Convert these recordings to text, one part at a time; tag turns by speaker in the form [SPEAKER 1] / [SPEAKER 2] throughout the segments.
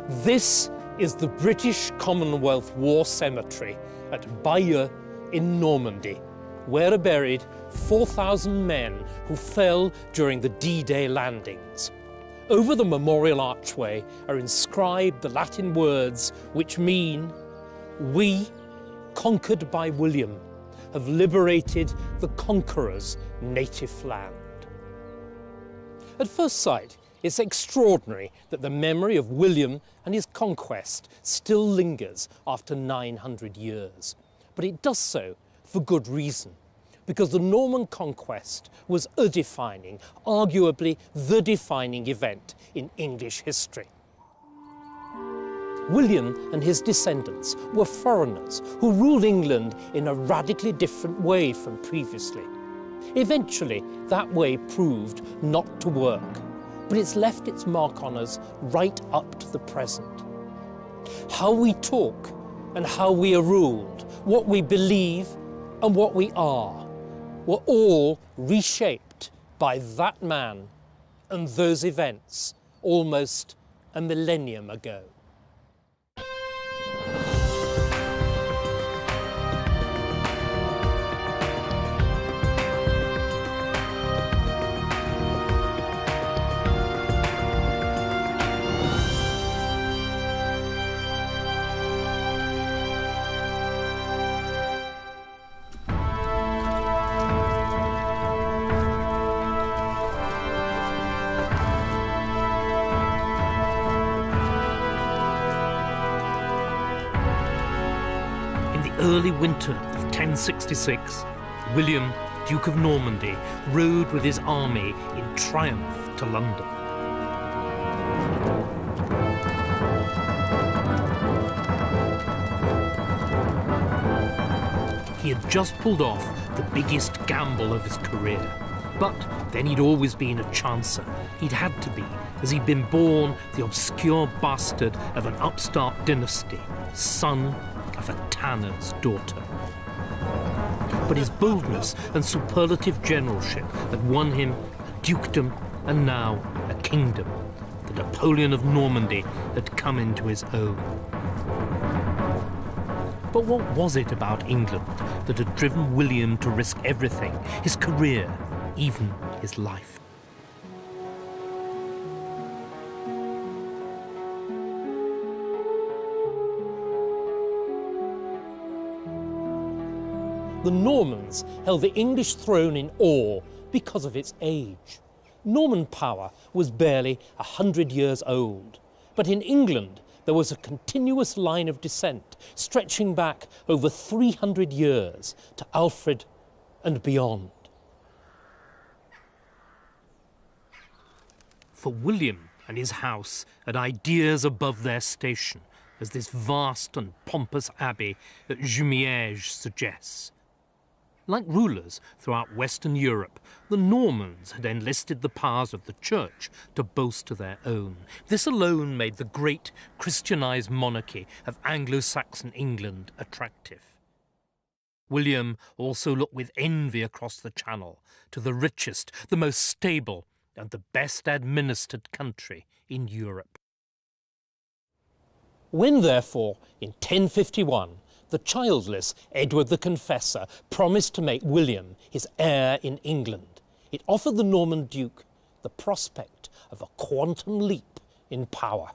[SPEAKER 1] This is the British Commonwealth War Cemetery at Bayeux in Normandy, where are buried 4,000 men who fell during the D-Day landings. Over the memorial archway are inscribed the Latin words which mean, "We, conquered by William, have liberated the Conqueror's native land." At first sight, it's extraordinary that the memory of William and his conquest still lingers after 900 years. But it does so for good reason, because the Norman conquest was a defining, arguably the defining event in English history. William and his descendants were foreigners who ruled England in a radically different way from previously. Eventually, that way proved not to work, but it's left its mark on us right up to the present. How we talk and how we are ruled, what we believe and what we are, were all reshaped by that man and those events almost a millennium ago. Early winter of 1066, William, Duke of Normandy, rode with his army in triumph to London. He had just pulled off the biggest gamble of his career. But then he'd always been a chancer. He'd had to be, as he'd been born the obscure bastard of an upstart dynasty, son of a tanner's daughter. But his boldness and superlative generalship had won him a dukedom and now a kingdom. The Napoleon of Normandy had come into his own. But what was it about England that had driven William to risk everything, his career, even his life? The Normans held the English throne in awe because of its age. Norman power was barely 100 years old, but in England there was a continuous line of descent stretching back over 300 years to Alfred and beyond. For William and his house had ideas above their station, as this vast and pompous abbey at Jumièges suggests. Like rulers throughout Western Europe, the Normans had enlisted the powers of the Church to bolster their own. This alone made the great Christianized monarchy of Anglo-Saxon England attractive. William also looked with envy across the Channel to the richest, the most stable, and the best administered country in Europe. When, therefore, in 1051, the childless Edward the Confessor promised to make William his heir in England, it offered the Norman Duke the prospect of a quantum leap in power.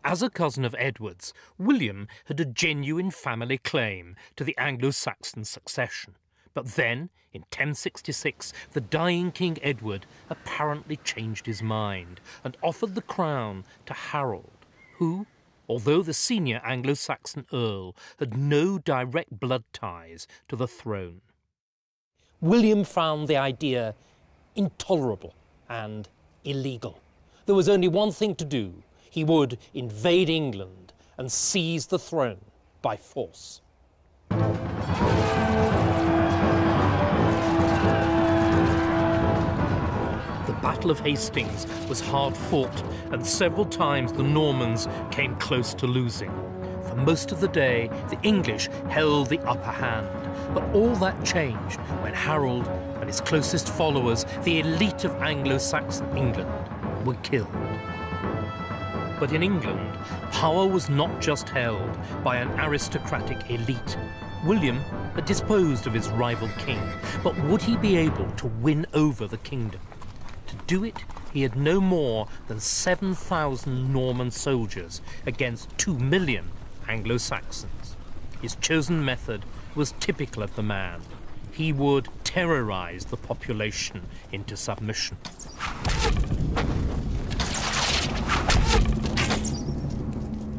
[SPEAKER 1] As a cousin of Edward's, William had a genuine family claim to the Anglo-Saxon succession. But then, in 1066, the dying King Edward apparently changed his mind and offered the crown to Harold, who, although the senior Anglo-Saxon earl, had no direct blood ties to the throne. William found the idea intolerable and illegal. There was only one thing to do. He would invade England and seize the throne by force. The Battle of Hastings was hard fought, and several times the Normans came close to losing. For most of the day, the English held the upper hand, but all that changed when Harold and his closest followers, the elite of Anglo-Saxon England, were killed. But in England, power was not just held by an aristocratic elite. William had disposed of his rival king, but would he be able to win over the kingdom? To do it, he had no more than 7,000 Norman soldiers against 2 million Anglo-Saxons. His chosen method was typical of the man. He would terrorize the population into submission.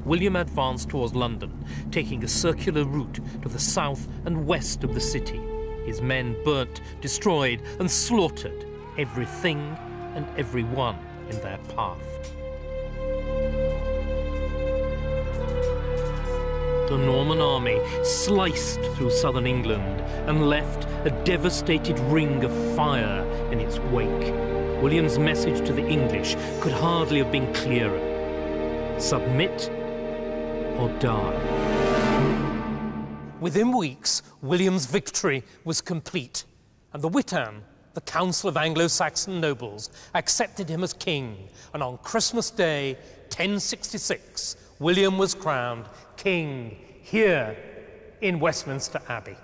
[SPEAKER 1] William advanced towards London, taking a circular route to the south and west of the city. His men burnt, destroyed, and slaughtered everything and everyone in their path. The Norman army sliced through southern England and left a devastated ring of fire in its wake. William's message to the English could hardly have been clearer. Submit or die. Within weeks, William's victory was complete, and the Witan, the Council of Anglo-Saxon nobles, accepted him as king, and on Christmas Day, 1066, William was crowned king here in Westminster Abbey.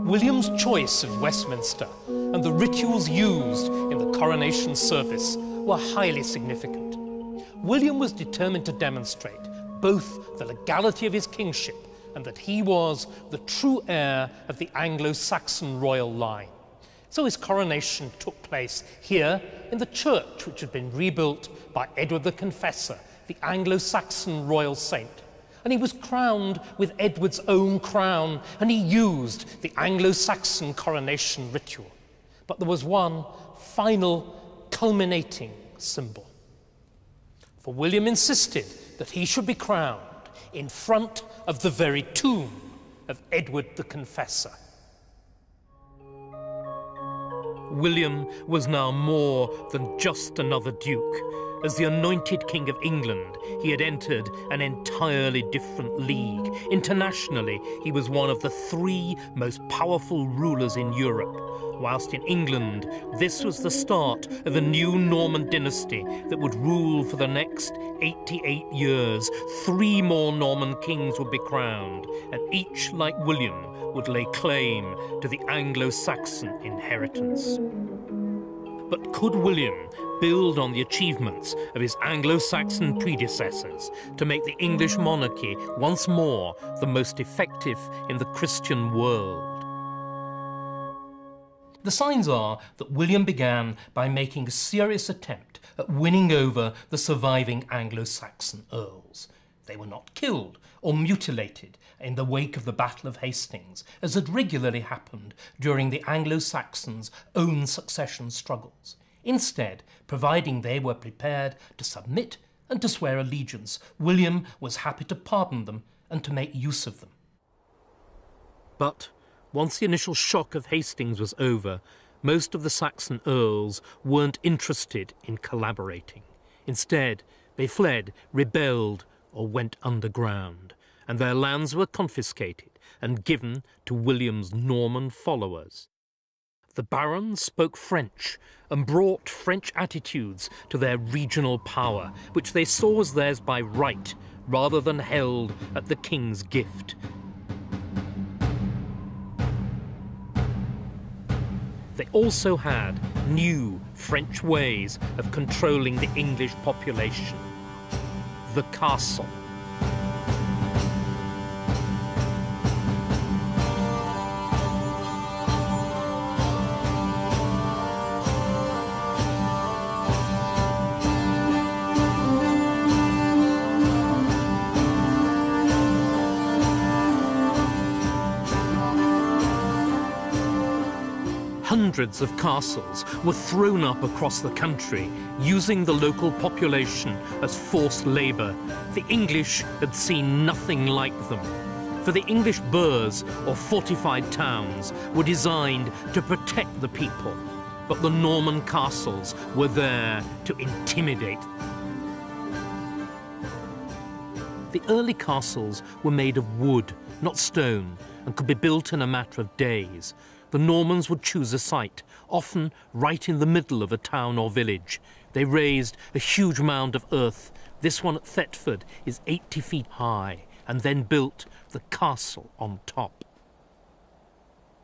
[SPEAKER 1] William's choice of Westminster and the rituals used in the coronation service were highly significant. William was determined to demonstrate both the legality of his kingship and that he was the true heir of the Anglo-Saxon royal line. So his coronation took place here in the church which had been rebuilt by Edward the Confessor, the Anglo-Saxon royal saint. And he was crowned with Edward's own crown, and he used the Anglo-Saxon coronation ritual. But there was one final, culminating symbol. For William insisted that he should be crowned in front of the very tomb of Edward the Confessor. William was now more than just another duke. As the anointed King of England, he had entered an entirely different league. Internationally, he was one of the 3 most powerful rulers in Europe, whilst in England, this was the start of a new Norman dynasty that would rule for the next 88 years. 3 more Norman kings would be crowned, and each, like William, would lay claim to the Anglo-Saxon inheritance. But could William build on the achievements of his Anglo-Saxon predecessors to make the English monarchy once more the most effective in the Christian world? The signs are that William began by making a serious attempt at winning over the surviving Anglo-Saxon earls. They were not killed or mutilated in the wake of the Battle of Hastings, as had regularly happened during the Anglo-Saxons' own succession struggles. Instead, providing they were prepared to submit and to swear allegiance, William was happy to pardon them and to make use of them. But once the initial shock of Hastings was over, most of the Saxon earls weren't interested in collaborating. Instead, they fled, rebelled, or went underground, and their lands were confiscated and given to William's Norman followers. The barons spoke French and brought French attitudes to their regional power, which they saw as theirs by right rather than held at the king's gift. They also had new French ways of controlling the English population. The castle. Hundreds of castles were thrown up across the country, using the local population as forced labour. The English had seen nothing like them. For the English burghs, or fortified towns, were designed to protect the people, but the Norman castles were there to intimidate. The early castles were made of wood, not stone, and could be built in a matter of days. The Normans would choose a site, often right in the middle of a town or village. They raised a huge mound of earth. This one at Thetford is 80 feet high, and then built the castle on top.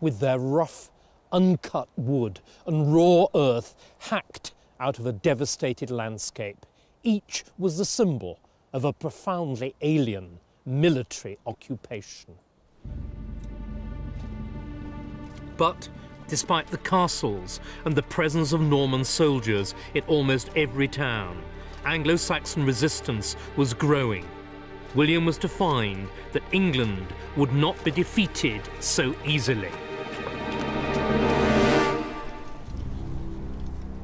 [SPEAKER 1] With their rough, uncut wood and raw earth hacked out of a devastated landscape, each was the symbol of a profoundly alien military occupation. But despite the castles and the presence of Norman soldiers in almost every town, Anglo-Saxon resistance was growing. William was to find that England would not be defeated so easily.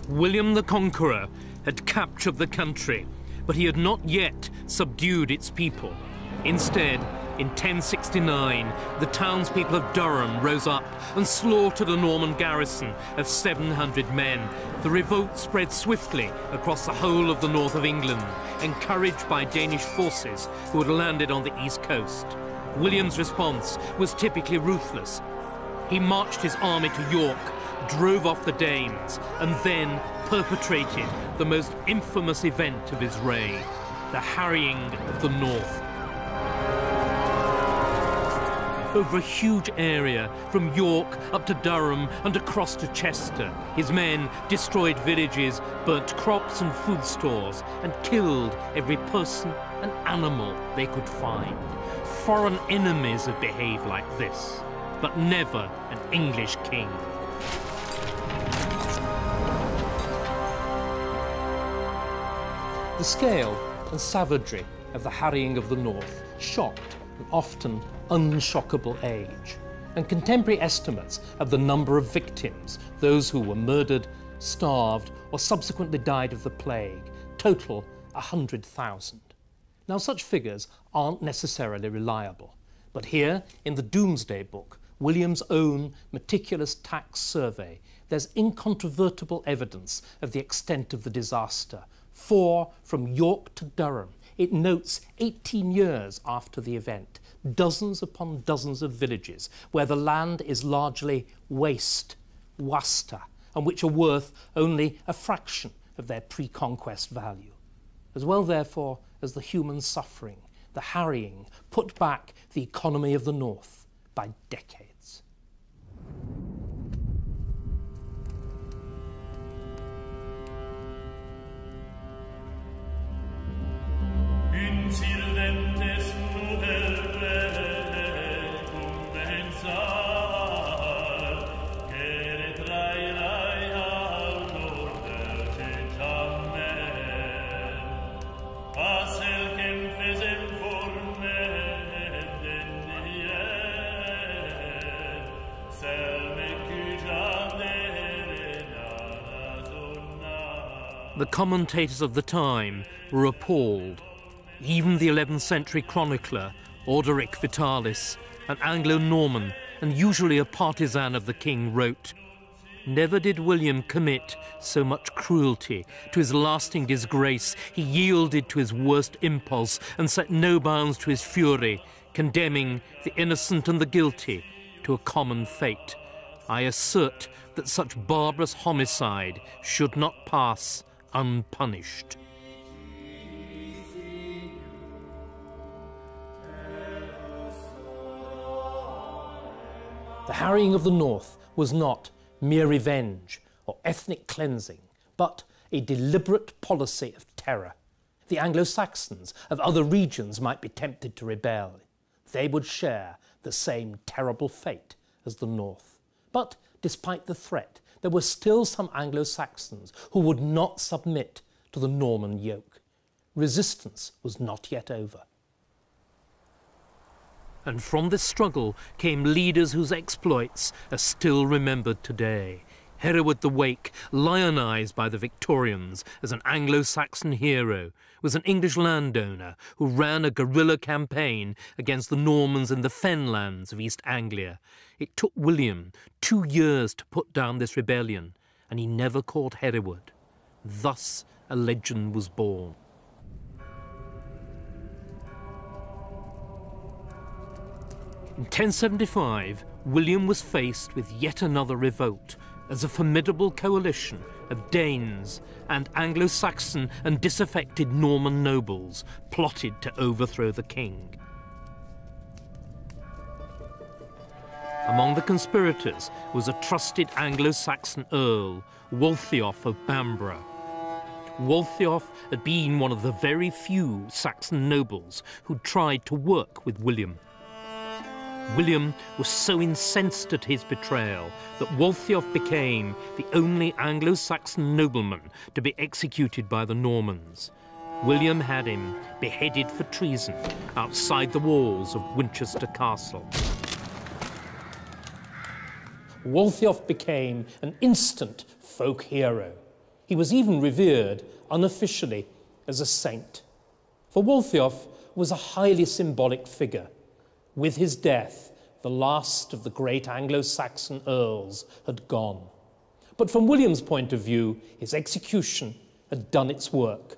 [SPEAKER 1] William the Conqueror had captured the country, but he had not yet subdued its people. Instead, in 1069, the townspeople of Durham rose up and slaughtered a Norman garrison of 700 men. The revolt spread swiftly across the whole of the north of England, encouraged by Danish forces who had landed on the east coast. William's response was typically ruthless. He marched his army to York, drove off the Danes, and then perpetrated the most infamous event of his reign, the harrying of the north. Over a huge area, from York up to Durham and across to Chester, his men destroyed villages, burnt crops and food stores, and killed every person and animal they could find. Foreign enemies had behaved like this, but never an English king. The scale and savagery of the harrying of the north shocked an often unshockable age, and contemporary estimates of the number of victims, those who were murdered, starved, or subsequently died of the plague, total 100,000. Now, such figures aren't necessarily reliable, but here in the Domesday Book, William's own meticulous tax survey, there's incontrovertible evidence of the extent of the disaster. For from York to Durham, it notes 18 years after the event, dozens upon dozens of villages where the land is largely waste, wasta, and which are worth only a fraction of their pre-conquest value. As well, therefore, as the human suffering, the harrying put back the economy of the north by decades. The commentators of the time were appalled. Even the 11th century chronicler, Orderic Vitalis, an Anglo-Norman and usually a partisan of the king, wrote, "Never did William commit so much cruelty. To his lasting disgrace he yielded to his worst impulse and set no bounds to his fury, condemning the innocent and the guilty to a common fate. I assert that such barbarous homicide should not pass unpunished." The harrying of the north was not mere revenge or ethnic cleansing, but a deliberate policy of terror. The Anglo-Saxons of other regions might be tempted to rebel. They would share the same terrible fate as the north. But despite the threat, there were still some Anglo-Saxons who would not submit to the Norman yoke. Resistance was not yet over. And from this struggle came leaders whose exploits are still remembered today. Hereward the Wake, lionised by the Victorians as an Anglo-Saxon hero, was an English landowner who ran a guerrilla campaign against the Normans in the fenlands of East Anglia. It took William 2 years to put down this rebellion, and he never caught Hereward. Thus a legend was born. In 1075, William was faced with yet another revolt as a formidable coalition of Danes and Anglo-Saxon and disaffected Norman nobles plotted to overthrow the king. Among the conspirators was a trusted Anglo-Saxon earl, Waltheof of Bamborough. Waltheof had been one of the very few Saxon nobles who tried to work with William. William was so incensed at his betrayal that Waltheof became the only Anglo-Saxon nobleman to be executed by the Normans. William had him beheaded for treason outside the walls of Winchester Castle. Waltheof became an instant folk hero. He was even revered unofficially as a saint. For Waltheof was a highly symbolic figure. With his death, the last of the great Anglo-Saxon earls had gone. But from William's point of view, his execution had done its work.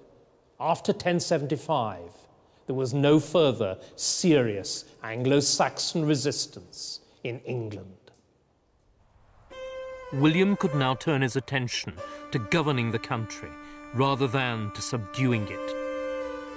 [SPEAKER 1] After 1075, there was no further serious Anglo-Saxon resistance in England. William could now turn his attention to governing the country rather than to subduing it.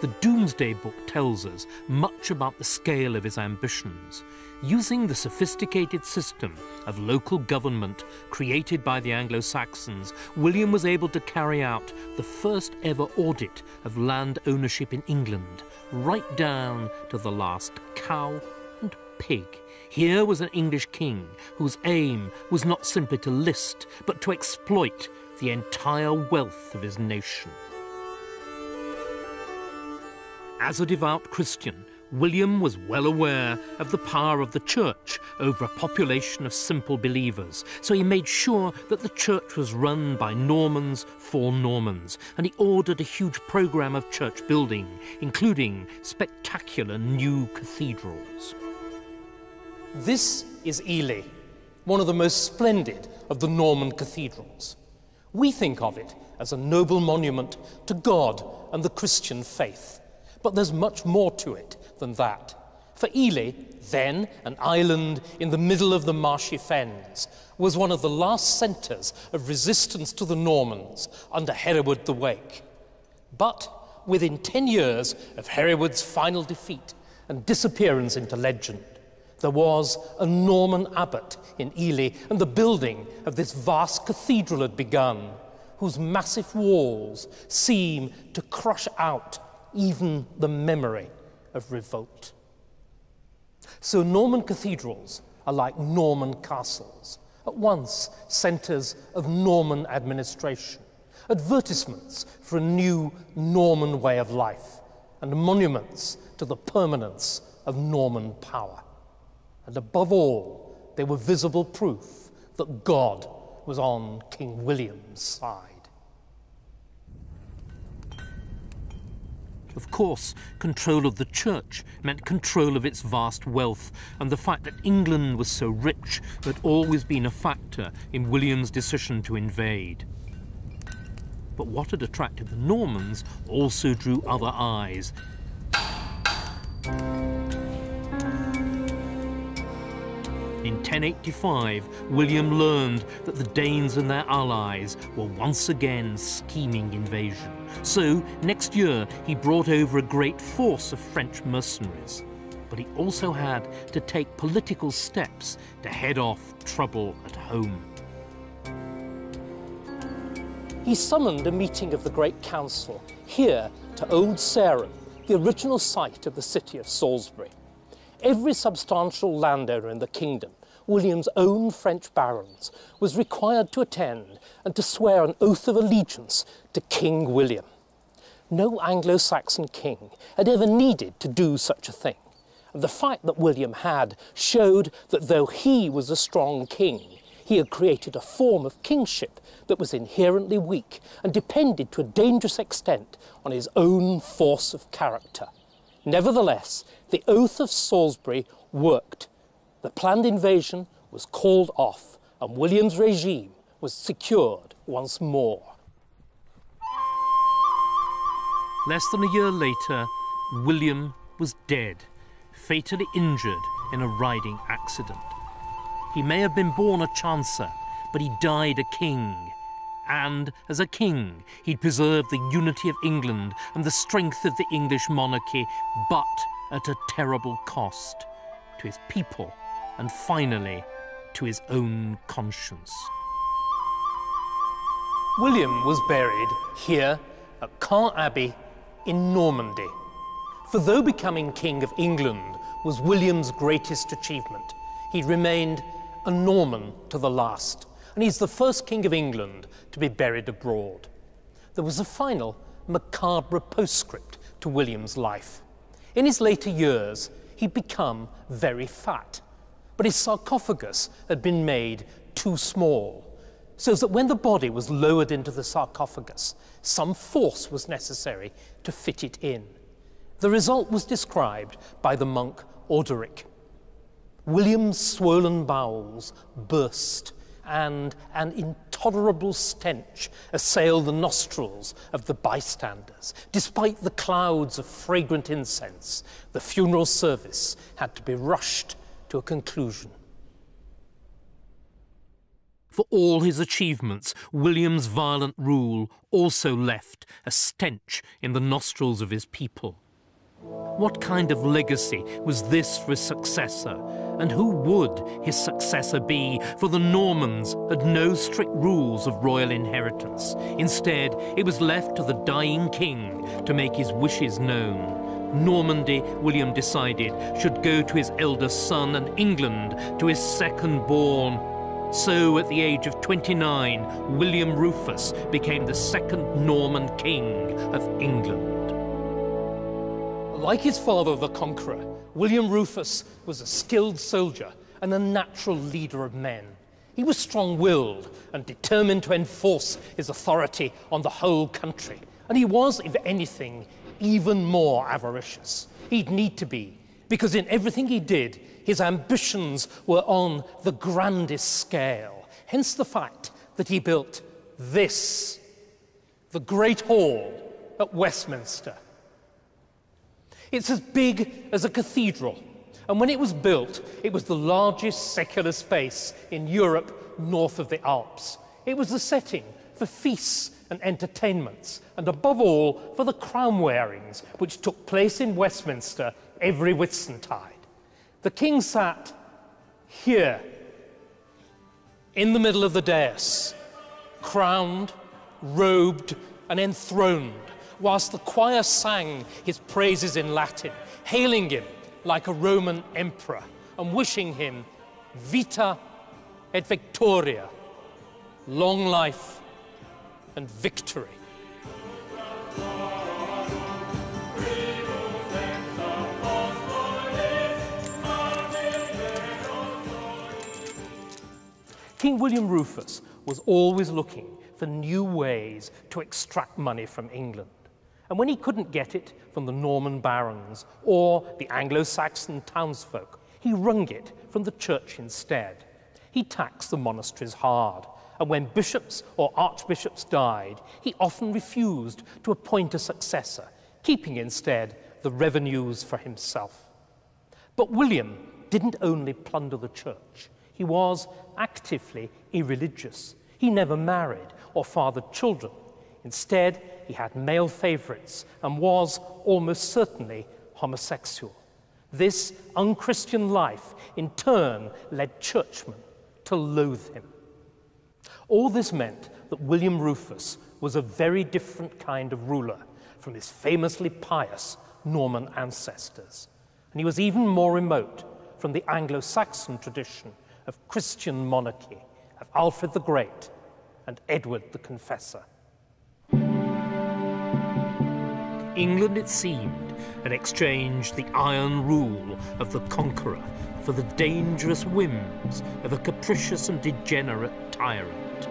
[SPEAKER 1] The Domesday Book tells us much about the scale of his ambitions. Using the sophisticated system of local government created by the Anglo-Saxons, William was able to carry out the first ever audit of land ownership in England, right down to the last cow and pig. Here was an English king whose aim was not simply to list, but to exploit the entire wealth of his nation. As a devout Christian, William was well aware of the power of the church over a population of simple believers, so he made sure that the church was run by Normans for Normans, and he ordered a huge programme of church building, including spectacular new cathedrals. This is Ely, one of the most splendid of the Norman cathedrals. We think of it as a noble monument to God and the Christian faith. But there's much more to it than that. For Ely, then an island in the middle of the marshy fens, was one of the last centres of resistance to the Normans under Hereward the Wake. But within 10 years of Hereward's final defeat and disappearance into legend, there was a Norman abbot in Ely, and the building of this vast cathedral had begun, whose massive walls seem to crush out even the memory of revolt. So Norman cathedrals are like Norman castles, at once centres of Norman administration, advertisements for a new Norman way of life, and monuments to the permanence of Norman power. And above all, they were visible proof that God was on King William's side. Of course, control of the church meant control of its vast wealth, and the fact that England was so rich had always been a factor in William's decision to invade. But what had attracted the Normans also drew other eyes. In 1085, William learned that the Danes and their allies were once again scheming invasion. So, next year, he brought over a great force of French mercenaries. But he also had to take political steps to head off trouble at home. He summoned a meeting of the Great Council here to Old Sarum, the original site of the city of Salisbury. Every substantial landowner in the kingdom, William's own French barons, was required to attend and to swear an oath of allegiance to King William. No Anglo-Saxon king had ever needed to do such a thing, and the fact that William had showed that though he was a strong king, he had created a form of kingship that was inherently weak and depended to a dangerous extent on his own force of character. Nevertheless, the oath of Salisbury worked. The planned invasion was called off, and William's regime was secured once more. Less than a year later, William was dead, fatally injured in a riding accident. He may have been born a chancer, but he died a king. And as a king, he'd preserved the unity of England and the strength of the English monarchy, but at a terrible cost to his people and finally to his own conscience. William was buried here at Caen Abbey in Normandy. For though becoming King of England was William's greatest achievement, he remained a Norman to the last, and he's the first King of England to be buried abroad. There was a final macabre postscript to William's life. In his later years, he'd become very fat, but his sarcophagus had been made too small, so that when the body was lowered into the sarcophagus, some force was necessary to fit it in. The result was described by the monk Orderic. William's swollen bowels burst, and an intolerable stench assailed the nostrils of the bystanders. Despite the clouds of fragrant incense, the funeral service had to be rushed to a conclusion. For all his achievements, William's violent rule also left a stench in the nostrils of his people. What kind of legacy was this for his successor? And who would his successor be? For the Normans had no strict rules of royal inheritance. Instead, it was left to the dying king to make his wishes known. Normandy, William decided, should go to his eldest son, and England to his second-born. So, at the age of 29, William Rufus became the second Norman king of England. Like his father, the Conqueror, William Rufus was a skilled soldier and a natural leader of men. He was strong-willed and determined to enforce his authority on the whole country. And he was, if anything, even more avaricious. He'd need to be, because in everything he did, his ambitions were on the grandest scale. Hence the fact that he built this, the Great Hall at Westminster. It's as big as a cathedral, and when it was built, it was the largest secular space in Europe north of the Alps. It was the setting for feasts and entertainments, and above all, for the crown wearings, which took place in Westminster every Whitsuntide. The king sat here, in the middle of the dais, crowned, robed, and enthroned, whilst the choir sang his praises in Latin, hailing him like a Roman emperor and wishing him vita et victoria, long life and victory. King William Rufus was always looking for new ways to extract money from England. And when he couldn't get it from the Norman barons or the Anglo-Saxon townsfolk, he wrung it from the church instead. He taxed the monasteries hard, and when bishops or archbishops died, he often refused to appoint a successor, keeping instead the revenues for himself. But William didn't only plunder the church. He was actively irreligious. He never married or fathered children. Instead, he had male favorites and was almost certainly homosexual. This unchristian life, in turn, led churchmen to loathe him. All this meant that William Rufus was a very different kind of ruler from his famously pious Norman ancestors. And he was even more remote from the Anglo-Saxon tradition of Christian monarchy, of Alfred the Great and Edward the Confessor. England, it seemed, had exchanged the iron rule of the Conqueror for the dangerous whims of a capricious and degenerate tyrant.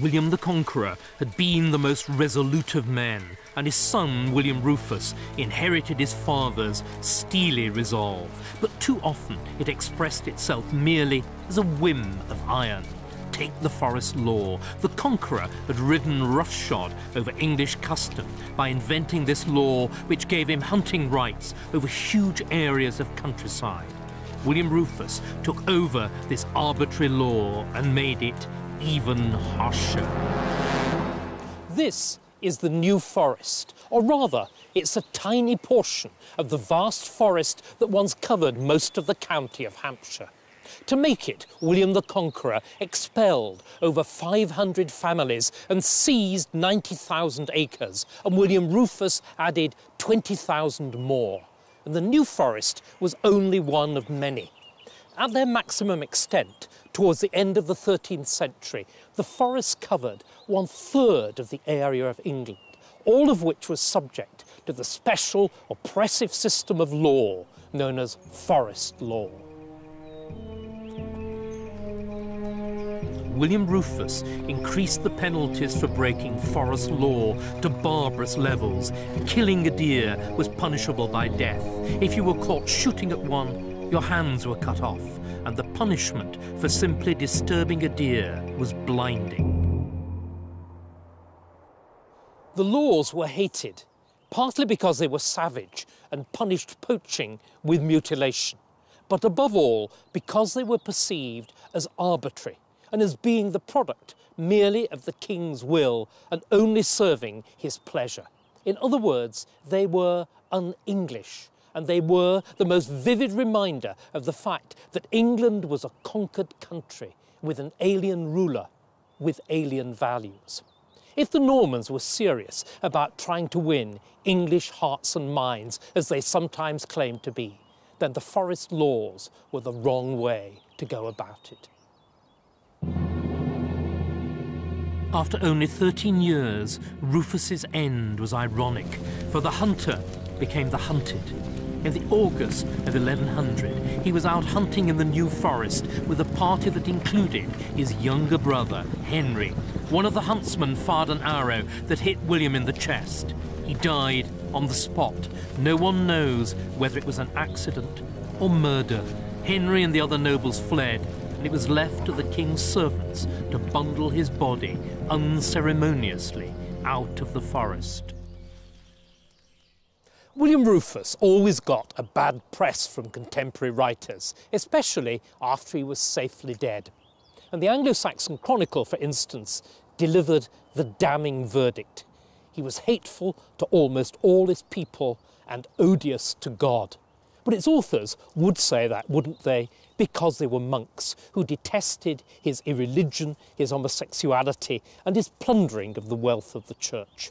[SPEAKER 1] William the Conqueror had been the most resolute of men, and his son, William Rufus, inherited his father's steely resolve. But too often it expressed itself merely as a whim of iron. take the forest law. The Conqueror had ridden roughshod over English custom by inventing this law which gave him hunting rights over huge areas of countryside. William Rufus took over this arbitrary law and made it even harsher. This is the New Forest, or rather, it's a tiny portion of the vast forest that once covered most of the county of Hampshire. To make it, William the Conqueror expelled over 500 families and seized 90,000 acres, and William Rufus added 20,000 more. And the New Forest was only one of many. At their maximum extent, towards the end of the 13th century, the forests covered 1/3 of the area of England, all of which was subject to the special oppressive system of law known as forest law. William Rufus increased the penalties for breaking forest law to barbarous levels. Killing a deer was punishable by death. If you were caught shooting at one, your hands were cut off, and the punishment for simply disturbing a deer was blinding. The laws were hated, partly because they were savage and punished poaching with mutilation, but above all because they were perceived as arbitrary and as being the product merely of the king's will and only serving his pleasure. In other words, they were un-English, and they were the most vivid reminder of the fact that England was a conquered country with an alien ruler with alien values. If the Normans were serious about trying to win English hearts and minds, as they sometimes claimed to be, then the forest laws were the wrong way to go about it. After only 13 years, Rufus's end was ironic, for the hunter became the hunted. In the August of 1100, he was out hunting in the New Forest with a party that included his younger brother, Henry. One of the huntsmen fired an arrow that hit William in the chest. He died on the spot. No one knows whether it was an accident or murder. Henry and the other nobles fled, and it was left to the king's servants to bundle his body unceremoniously out of the forest. William Rufus always got a bad press from contemporary writers, especially after he was safely dead. And the Anglo-Saxon Chronicle, for instance, delivered the damning verdict. He was hateful to almost all his people and odious to God. But its authors would say that, wouldn't they? Because they were monks who detested his irreligion, his homosexuality, and his plundering of the wealth of the church.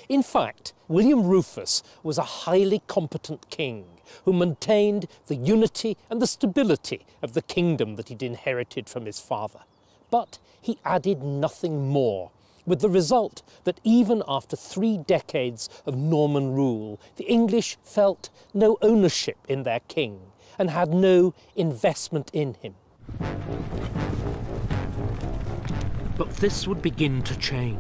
[SPEAKER 1] In fact, William Rufus was a highly competent king who maintained the unity and the stability of the kingdom that he'd inherited from his father. But he added nothing more, with the result that even after 3 decades of Norman rule, the English felt no ownership in their king and had no investment in him. But this would begin to change.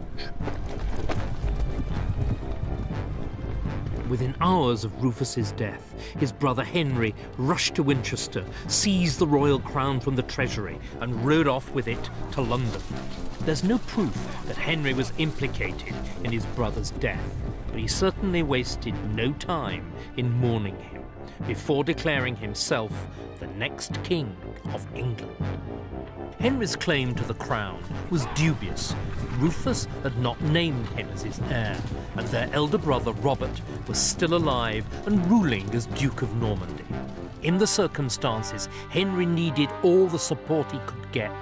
[SPEAKER 1] Within hours of Rufus's death, his brother Henry rushed to Winchester, seized the royal crown from the treasury and rode off with it to London. There's no proof that Henry was implicated in his brother's death, but he certainly wasted no time in mourning him before declaring himself the next king of England. Henry's claim to the crown was dubious. Rufus had not named him as his heir, and their elder brother Robert was still alive and ruling as Duke of Normandy. In the circumstances, Henry needed all the support he could get,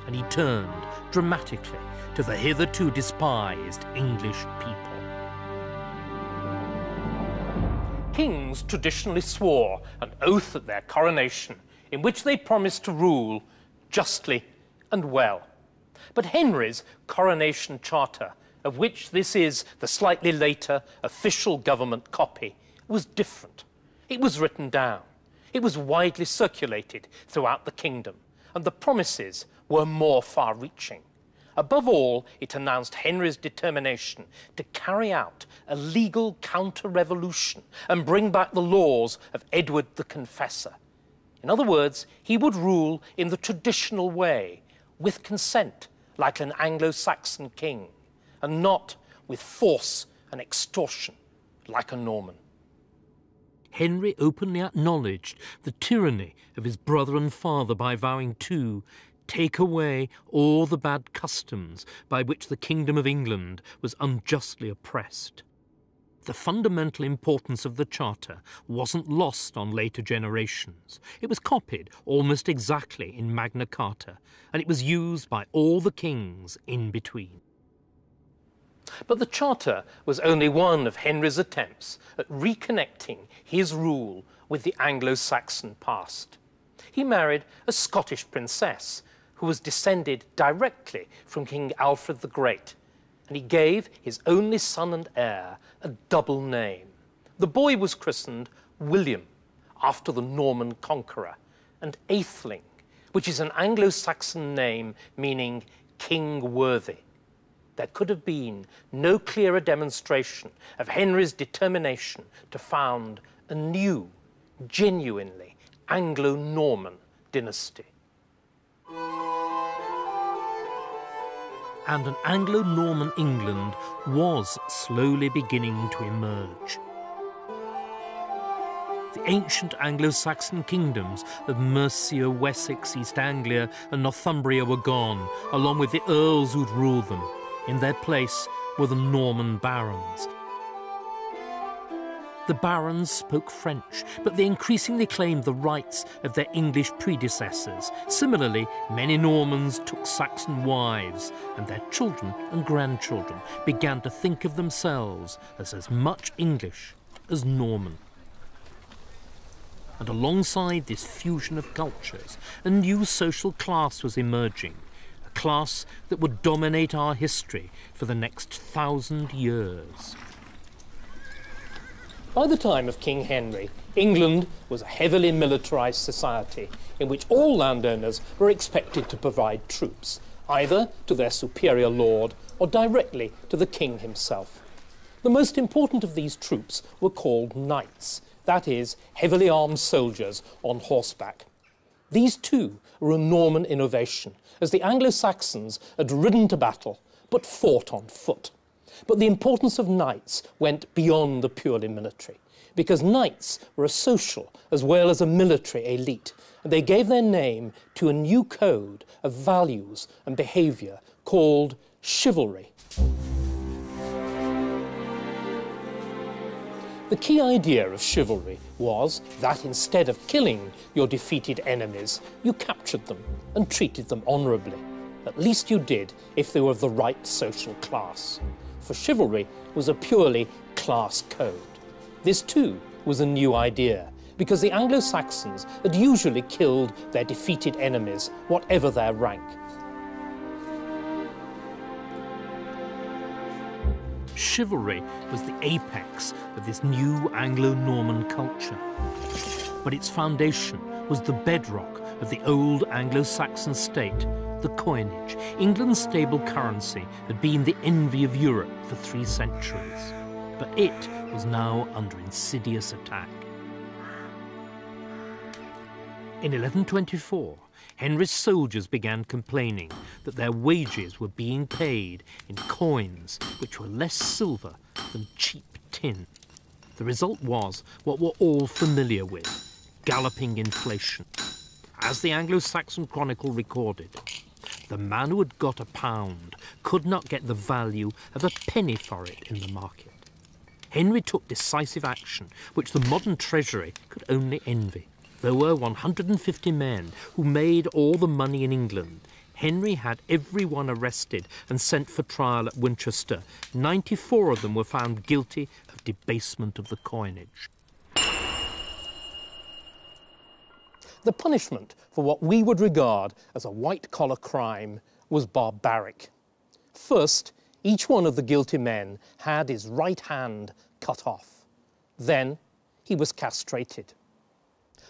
[SPEAKER 1] and he turned dramatically to the hitherto despised English people. Kings traditionally swore an oath at their coronation in which they promised to rule justly and well. But Henry's coronation charter, of which this is the slightly later official government copy, was different. It was written down. It was widely circulated throughout the kingdom, and the promises were more far-reaching. Above all, it announced Henry's determination to carry out a legal counter-revolution and bring back the laws of Edward the Confessor. In other words, he would rule in the traditional way, with consent, like an Anglo-Saxon king, and not with force and extortion, like a Norman. Henry openly acknowledged the tyranny of his brother and father by vowing to take away all the bad customs by which the kingdom of England was unjustly oppressed. The fundamental importance of the Charter wasn't lost on later generations. It was copied almost exactly in Magna Carta, and it was used by all the kings in between. But the Charter was only one of Henry's attempts at reconnecting his rule with the Anglo-Saxon past. He married a Scottish princess who was descended directly from King Alfred the Great, and he gave his only son and heir a double name. The boy was christened William, after the Norman Conqueror, and Atheling, which is an Anglo-Saxon name meaning king worthy. There could have been no clearer demonstration of Henry's determination to found a new, genuinely Anglo-Norman dynasty. And an Anglo-Norman England was slowly beginning to emerge. The ancient Anglo-Saxon kingdoms of Mercia, Wessex, East Anglia and Northumbria were gone, along with the earls who'd ruled them. In their place were the Norman barons. The barons spoke French, but they increasingly claimed the rights of their English predecessors. Similarly, many Normans took Saxon wives, and their children and grandchildren began to think of themselves as much English as Norman. And alongside this fusion of cultures, a new social class was emerging, a class that would dominate our history for the next 1,000 years. By the time of King Henry, England was a heavily militarised society in which all landowners were expected to provide troops, either to their superior lord or directly to the king himself. The most important of these troops were called knights, that is, heavily armed soldiers on horseback. These too were a Norman innovation, as the Anglo-Saxons had ridden to battle but fought on foot. But the importance of knights went beyond the purely military, because knights were a social as well as a military elite, and they gave their name to a new code of values and behaviour called chivalry. The key idea of chivalry was that instead of killing your defeated enemies, you captured them and treated them honourably. At least you did if they were of the right social class. For chivalry was a purely class code. This too was a new idea, because the Anglo-Saxons had usually killed their defeated enemies, whatever their rank. Chivalry was the apex of this new Anglo-Norman culture. But its foundation was the bedrock of the old Anglo-Saxon state, the coinage. England's stable currency had been the envy of Europe for 3 centuries, but it was now under insidious attack. In 1124, Henry's soldiers began complaining that their wages were being paid in coins which were less silver than cheap tin. The result was what we're all familiar with, galloping inflation. As the Anglo-Saxon Chronicle recorded, the man who had got £1 could not get the value of a penny for it in the market. Henry took decisive action, which the modern treasury could only envy. There were 150 men who made all the money in England. Henry had everyone arrested and sent for trial at Winchester. 94 of them were found guilty of debasement of the coinage. The punishment for what we would regard as a white-collar crime was barbaric. First, each one of the guilty men had his right hand cut off. Then, he was castrated.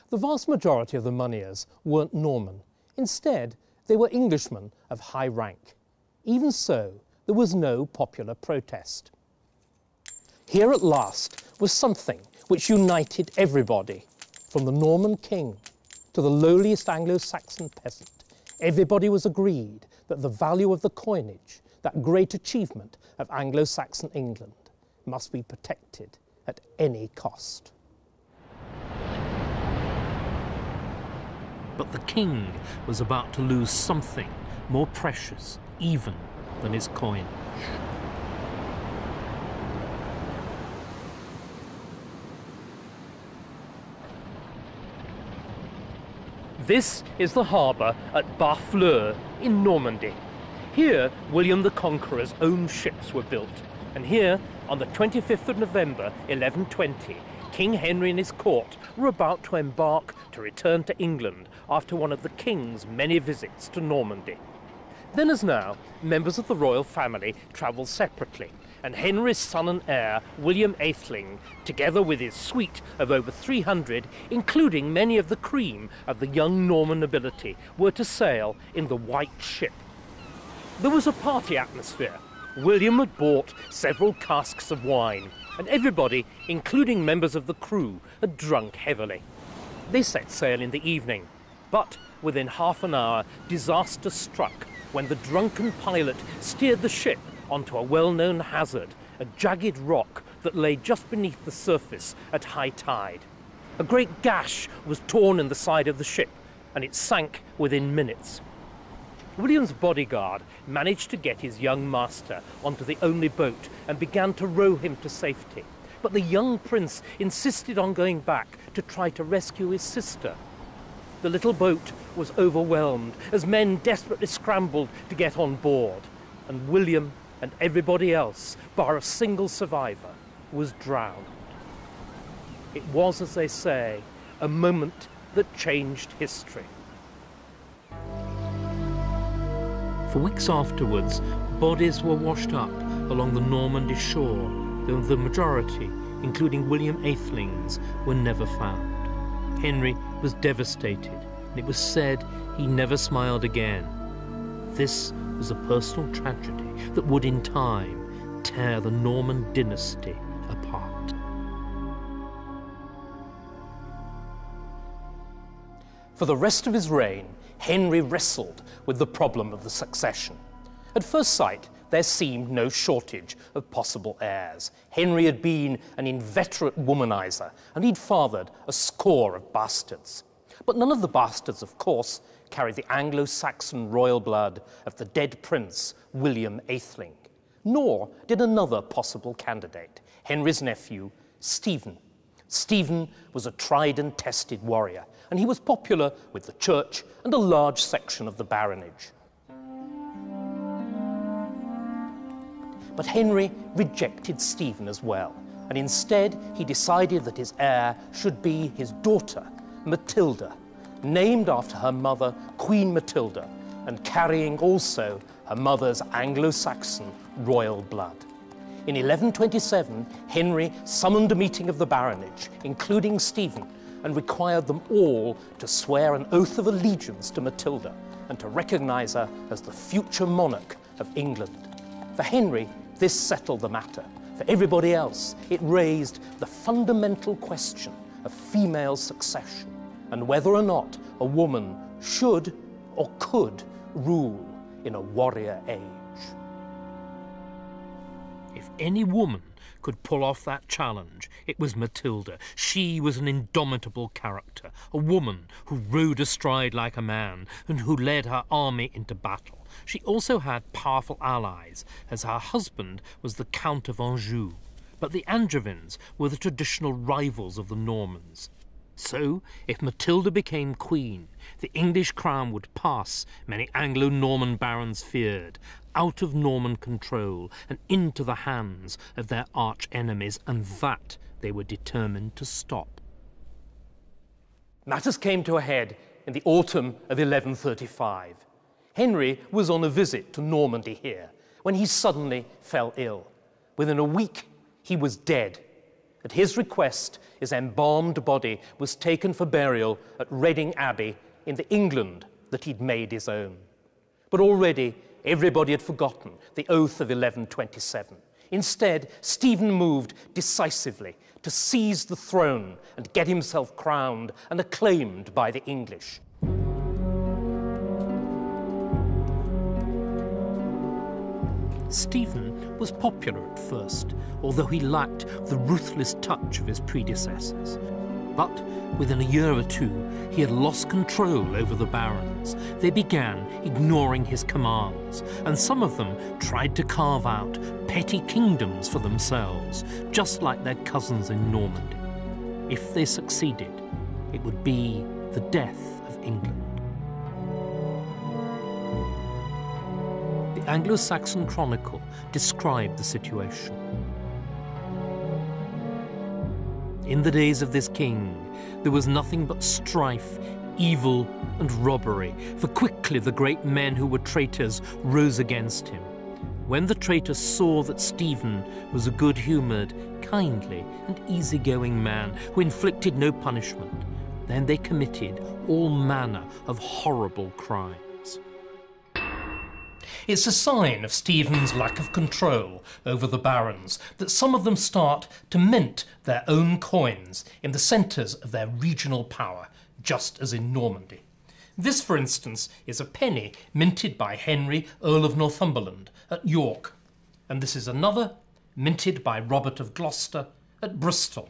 [SPEAKER 1] The vast majority of the moneyers weren't Norman. Instead, they were Englishmen of high rank. Even so, there was no popular protest. Here at last was something which united everybody, from the Norman king To the lowliest Anglo-Saxon peasant, everybody was agreed that the value of the coinage, that great achievement of Anglo-Saxon England, must be protected at any cost.
[SPEAKER 2] But the king was about to lose something more precious even than his coinage.
[SPEAKER 1] This is the harbour at Barfleur in Normandy. Here, William the Conqueror's own ships were built, and here, on the 25th of November 1120, King Henry and his court were about to embark to return to England after one of the king's many visits to Normandy. Then as now, members of the royal family travelled separately, and Henry's son and heir, William Atheling, together with his suite of over 300, including many of the cream of the young Norman nobility, were to sail in the White Ship. There was a party atmosphere. William had bought several casks of wine, and everybody, including members of the crew, had drunk heavily. They set sail in the evening, but within half an hour, disaster struck when the drunken pilot steered the ship onto a well-known hazard, a jagged rock that lay just beneath the surface at high tide. A great gash was torn in the side of the ship, and it sank within minutes. William's bodyguard managed to get his young master onto the only boat and began to row him to safety. But the young prince insisted on going back to try to rescue his sister. The little boat was overwhelmed as men desperately scrambled to get on board, and William and everybody else, bar a single survivor, was drowned. It was, as they say, a moment that changed history.
[SPEAKER 2] For weeks afterwards, bodies were washed up along the Normandy shore, though the majority, including William Atheling's, were never found. Henry was devastated, and it was said he never smiled again. This was a personal tragedy that would in time tear the Norman dynasty apart.
[SPEAKER 1] For the rest of his reign, Henry wrestled with the problem of the succession. At first sight, there seemed no shortage of possible heirs. Henry had been an inveterate womanizer, and he'd fathered a score of bastards. But none of the bastards, of course, carried the Anglo-Saxon royal blood of the dead prince, William Atheling. Nor did another possible candidate, Henry's nephew, Stephen. Stephen was a tried and tested warrior, and he was popular with the church and a large section of the baronage. But Henry rejected Stephen as well, and instead he decided that his heir should be his daughter, Matilda, named after her mother, Queen Matilda, and carrying also her mother's Anglo-Saxon royal blood. In 1127, Henry summoned a meeting of the baronage, including Stephen, and required them all to swear an oath of allegiance to Matilda and to recognise her as the future monarch of England. For Henry, this settled the matter. For everybody else, it raised the fundamental question of female succession and whether or not a woman should or could rule in a warrior age.
[SPEAKER 2] If any woman could pull off that challenge, it was Matilda. She was an indomitable character, a woman who rode astride like a man and who led her army into battle. She also had powerful allies, as her husband was the Count of Anjou. But the Angevins were the traditional rivals of the Normans. So, if Matilda became queen, the English crown would pass, many Anglo-Norman barons feared, out of Norman control and into the hands of their arch-enemies, and that they were determined to stop.
[SPEAKER 1] Matters came to a head in the autumn of 1135. Henry was on a visit to Normandy here when he suddenly fell ill. Within a week, he was dead. At his request, his embalmed body was taken for burial at Reading Abbey in the England that he'd made his own. But already, everybody had forgotten the oath of 1127. Instead, Stephen moved decisively to seize the throne and get himself crowned and acclaimed by the English.
[SPEAKER 2] Stephen was popular at first, although he lacked the ruthless touch of his predecessors. But within a year or two, he had lost control over the barons. They began ignoring his commands, and some of them tried to carve out petty kingdoms for themselves, just like their cousins in Normandy. If they succeeded, it would be the death of England. The Anglo-Saxon Chronicle described the situation. In the days of this king, there was nothing but strife, evil, and robbery, for quickly the great men who were traitors rose against him. When the traitors saw that Stephen was a good-humoured, kindly, and easygoing man who inflicted no punishment, then they committed all manner of horrible crimes.
[SPEAKER 1] It's a sign of Stephen's lack of control over the barons that some of them start to mint their own coins in the centres of their regional power, just as in Normandy. This, for instance, is a penny minted by Henry, Earl of Northumberland, at York, and this is another minted by Robert of Gloucester at Bristol.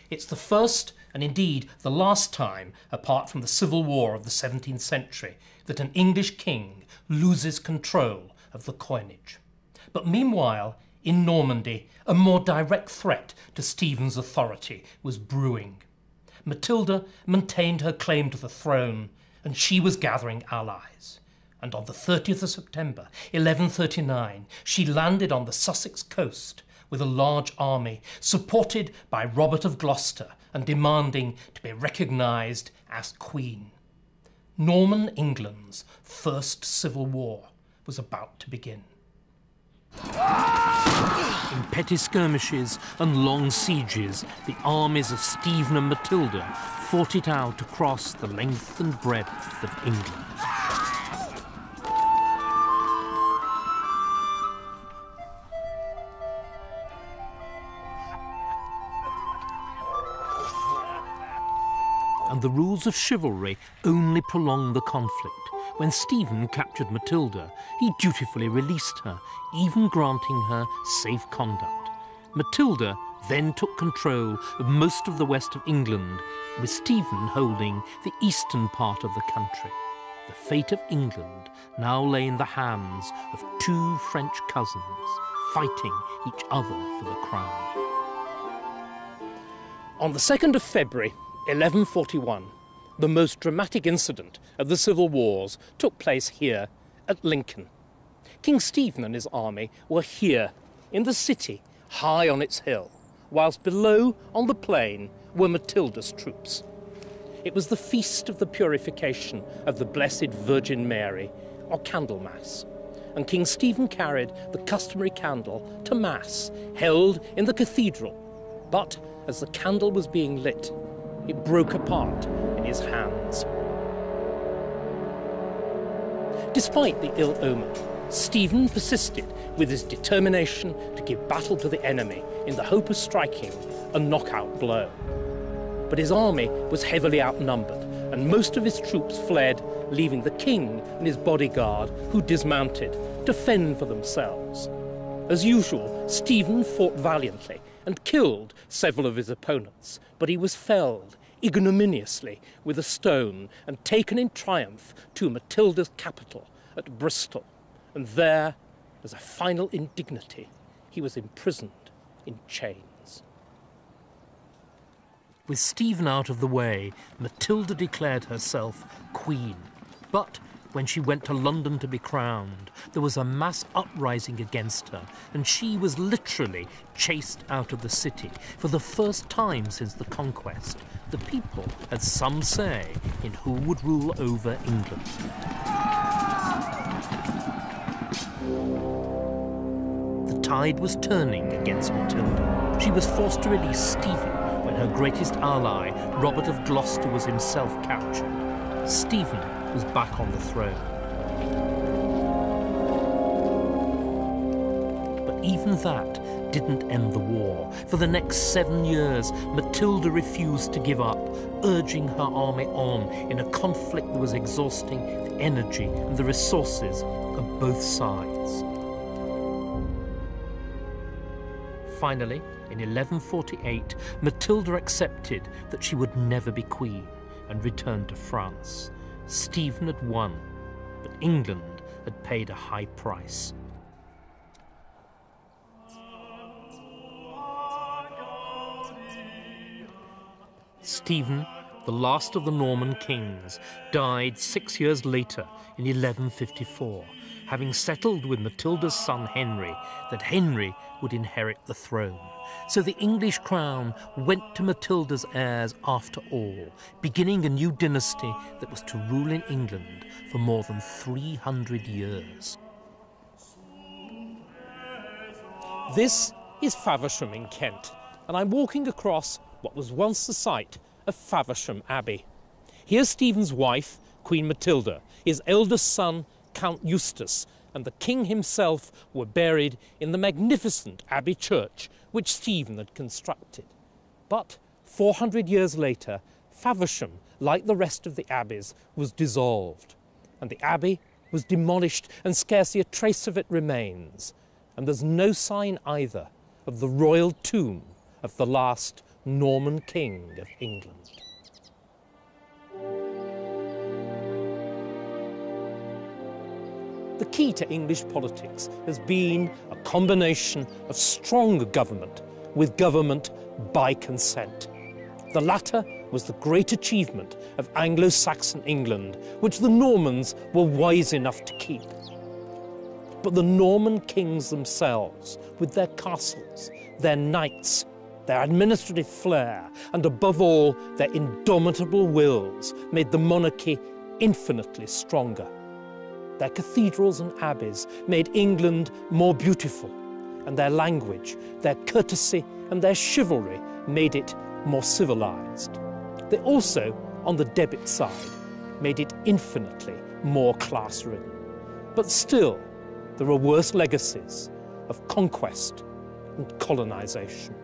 [SPEAKER 1] It's the first, and indeed the last time, apart from the Civil War of the 17th century, that an English king loses control of the coinage. But meanwhile, in Normandy, a more direct threat to Stephen's authority was brewing. Matilda maintained her claim to the throne, and she was gathering allies. And on the 30th of September, 1139, she landed on the Sussex coast with a large army, supported by Robert of Gloucester and demanding to be recognised as Queen. Norman England's first civil war was about to begin.
[SPEAKER 2] In petty skirmishes and long sieges, the armies of Stephen and Matilda fought it out across the length and breadth of England. And the rules of chivalry only prolonged the conflict. When Stephen captured Matilda, he dutifully released her, even granting her safe conduct. Matilda then took control of most of the west of England, with Stephen holding the eastern part of the country. The fate of England now lay in the hands of two French cousins, fighting each other for the crown.
[SPEAKER 1] On the 2nd of February, 1141, the most dramatic incident of the civil wars took place here at Lincoln. King Stephen and his army were here in the city, high on its hill, whilst below on the plain were Matilda's troops. It was the feast of the purification of the Blessed Virgin Mary, or Candlemas, and King Stephen carried the customary candle to Mass, held in the cathedral. But as the candle was being lit, it broke apart in his hands. Despite the ill omen, Stephen persisted with his determination to give battle to the enemy in the hope of striking a knockout blow. But his army was heavily outnumbered, and most of his troops fled, leaving the king and his bodyguard, who dismounted, to fend for themselves. As usual, Stephen fought valiantly and killed several of his opponents, but he was felled ignominiously with a stone and taken in triumph to Matilda's capital at Bristol, and there, as a final indignity, he was imprisoned in chains.
[SPEAKER 2] With Stephen out of the way, Matilda declared herself queen. But when she went to London to be crowned, there was a mass uprising against her, and she was literally chased out of the city. For the first time since the Conquest, the people had some say in who would rule over England. The tide was turning against Matilda. She was forced to release Stephen when her greatest ally, Robert of Gloucester, was himself captured. Stephen was back on the throne. But even that didn't end the war. For the next 7 years, Matilda refused to give up, urging her army on in a conflict that was exhausting the energy and the resources of both sides. Finally, in 1148, Matilda accepted that she would never be queen and returned to France. Stephen had won, but England had paid a high price. Stephen, the last of the Norman kings, died 6 years later in 1154, having settled with Matilda's son Henry that Henry would inherit the throne. So the English crown went to Matilda's heirs after all, beginning a new dynasty that was to rule in England for more than 300 years.
[SPEAKER 1] This is Faversham in Kent, and I'm walking across what was once the site of Faversham Abbey. Here's Stephen's wife, Queen Matilda, his eldest son, Count Eustace, and the king himself were buried in the magnificent Abbey church which Stephen had constructed. But 400 years later, Faversham, like the rest of the abbeys, was dissolved, and the abbey was demolished, and scarcely a trace of it remains. And there's no sign either of the royal tomb of the last Norman king of England. The key to English politics has been a combination of strong government with government by consent. The latter was the great achievement of Anglo-Saxon England, which the Normans were wise enough to keep. But the Norman kings themselves, with their castles, their knights, their administrative flair, and above all, their indomitable wills, made the monarchy infinitely stronger. Their cathedrals and abbeys made England more beautiful, and their language, their courtesy, and their chivalry made it more civilized. They also, on the debit side, made it infinitely more class-ridden. But still, there are worse legacies of conquest and colonization.